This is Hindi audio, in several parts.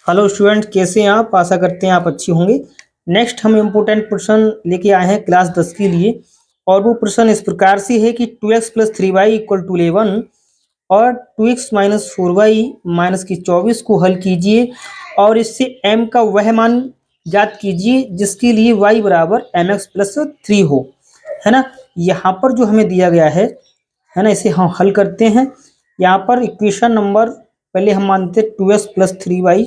हेलो स्टूडेंट, कैसे हैं आप? आशा करते हैं आप अच्छी होंगे। नेक्स्ट हम इम्पोर्टेंट प्रश्न लेके आए हैं क्लास 10 के लिए। और वो प्रश्न इस प्रकार से है कि 2x plus 3y equal to 11 और 2x माइनस 4y माइनस की 24 को हल कीजिए और इससे m का वह मान ज्ञात कीजिए जिसके लिए y बराबर mx प्लस 3 हो। है ना, यहाँ पर जो हमें दिया गया है ना, इसे हम हल करते हैं। यहाँ पर इक्वेशन नंबर पहले हम मानते 2x plus 3y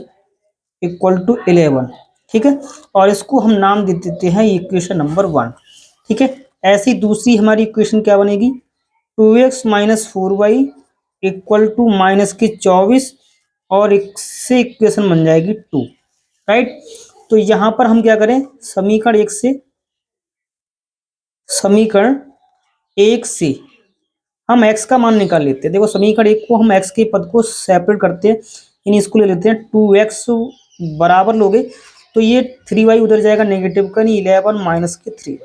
equal to 11, ठीक है, और इसको हम नाम दे देते हैं इक्वेशन नंबर 1, ठीक है। ऐसी दूसरी हमारी इक्वेशन क्या बनेगी? 2x minus 4y equal to minus की 24 और इससे इक्वेशन बन जाएगी 2, राइट। तो यहाँ पर हम क्या करें, समीकरण एक से हम x का मान निकाल लेते हैं। देखो, समीकरण एक को हम x के पद को सेपरेट करते हैं, यानी इसको ले लेते हैं 2x बराबर लोगे तो ये 3y उधर जाएगा नेगेटिव का, नहीं 11 माइनस के 3y।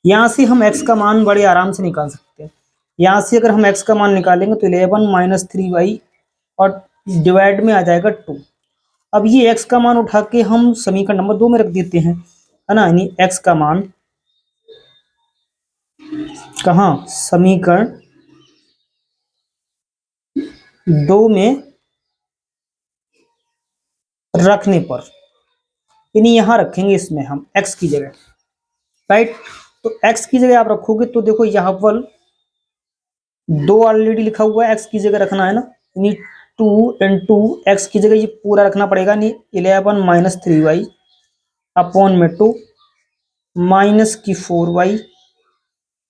यहाँ से हम x का मान बड़े आराम से निकाल सकते हैं। यहाँ से अगर हम x का मान निकालेंगे तो 11 माइनस 3y और डिवाइड में आ जाएगा 2। अब ये x का मान उठा के हम समीकरण नंबर 2 में रख देते हैं, है ना, यानी x का मान कहाँ, समीकरण 2 में रखने पर, यानी यहां रखेंगे इसमें हम x की जगह, राइट। तो x की जगह आप रखोगे तो देखो यहाँ पर 2 ऑलरेडी लिखा हुआ है, x की जगह रखना है ना, यानी 2 इंटू एक्स की जगह ये पूरा रखना पड़ेगा, नहीं 11 माइनस 3y अपॉन में 2 माइनस की 4y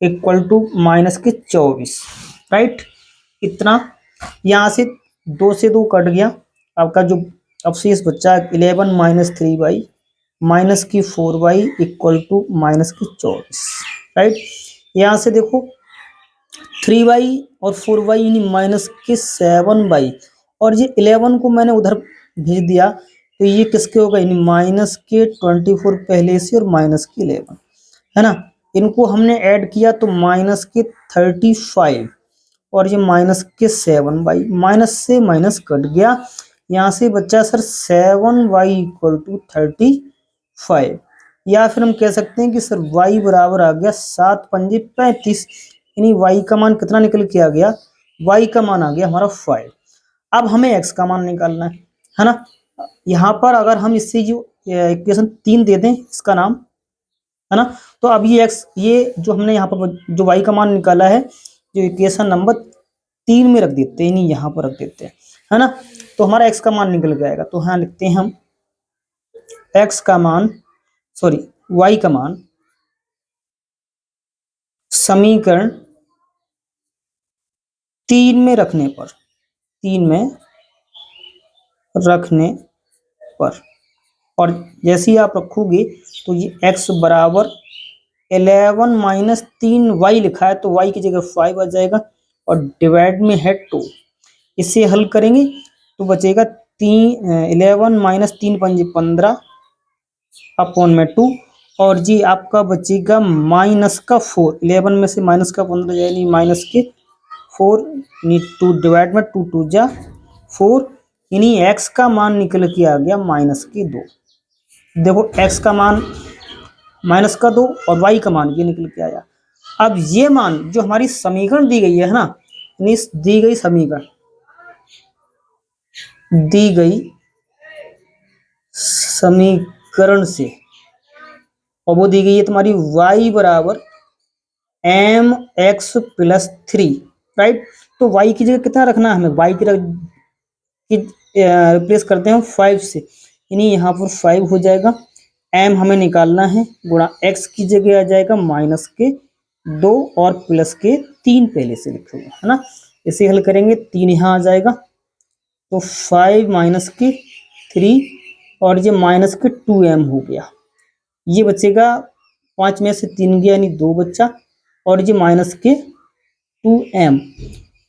इक्वल टू माइनस के 24, राइट। इतना यहाँ से 2 से 2 कट गया, आपका जो अवशेष बच्चा 11 माइनस 3y माइनस की 4y इक्वल टू माइनस की 24, राइट। यहाँ से देखो 3y और 4y यानी माइनस के 7y, और ये 11 को मैंने उधर भेज दिया तो ये किसके होगा, यानी माइनस के 24 पहले से और माइनस के 11, है ना। इनको हमने ऐड किया तो माइनस के 35 और ये माइनस के 7y, माइनस से माइनस कट गया, यहाँ से बच्चा सर 7y इक्वल टू 35, या फिर हम कह सकते हैं कि सर y बराबर आ गया 7 पंजे 35, यानी y का मान कितना निकल के आ गया, y का मान आ गया हमारा 5। अब हमें x का मान निकालना है ना। यहाँ पर अगर हम इससे जो इक्वेशन 3 दे दें इसका नाम, है ना, तो अब ये जो हमने यहाँ पर जो y का मान निकाला है जो इक्वेशन नंबर 3 में रख देते हैं, नहीं यहाँ पर रख देते हैं, है ना। तो हमारा x का मान निकल जाएगा, तो यहाँ लिखते हैं हम y का मान समीकरण 3 में रखने पर, और जैसे ही आप रखोगे तो ये x बराबर 11 माइनस 3y लिखा है तो y की जगह 5 आ जाएगा और डिवाइड में है 2। इसे हल करेंगे तो बचेगा 11 माइनस 3 पंजे 15 अपॉन में 2, और जी आपका बचेगा माइनस का 4, 11 में से माइनस का 15 यानी माइनस के 4, यानी 2 डिवाइड में 2 2 जा 4, यानी x का मान निकल के आ गया माइनस के 2। देखो x का मान माइनस का 2 और y का मान ये निकल के आया। अब ये मान जो हमारी समीकरण दी गई है ना, दी गई समीकरण से, और वो दी गई है तुम्हारी y बराबर mx प्लस 3, राइट। तो y की जगह कितना रखना है हमें, y की रिप्लेस करते हैं 5 से, यानी यहाँ पर 5 हो जाएगा, m हमें निकालना है, गुणा x की जगह आ जाएगा माइनस के 2 और प्लस के 3 पहले से लिखे हुए, है ना। इसे हल करेंगे 3 यहाँ आ जाएगा तो 5 माइनस के 3 और ये माइनस के 2m हो गया, ये बचेगा 5 में से 3 गया यानी 2 बच्चा, और ये माइनस के 2m,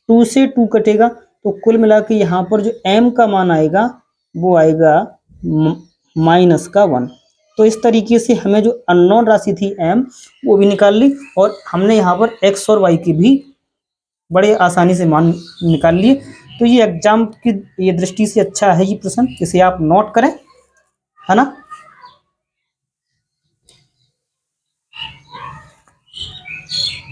2 से 2 कटेगा तो कुल मिला के यहाँ पर जो m का मान आएगा वो आएगा माइनस का 1। तो इस तरीके से हमें जो अननोन राशि थी m वो भी निकाल ली, और हमने यहाँ पर x और y की भी बड़े आसानी से मान निकाल लिए। तो ये एग्जाम की ये दृष्टि से अच्छा है ये प्रश्न, इसे आप नोट करें, है ना।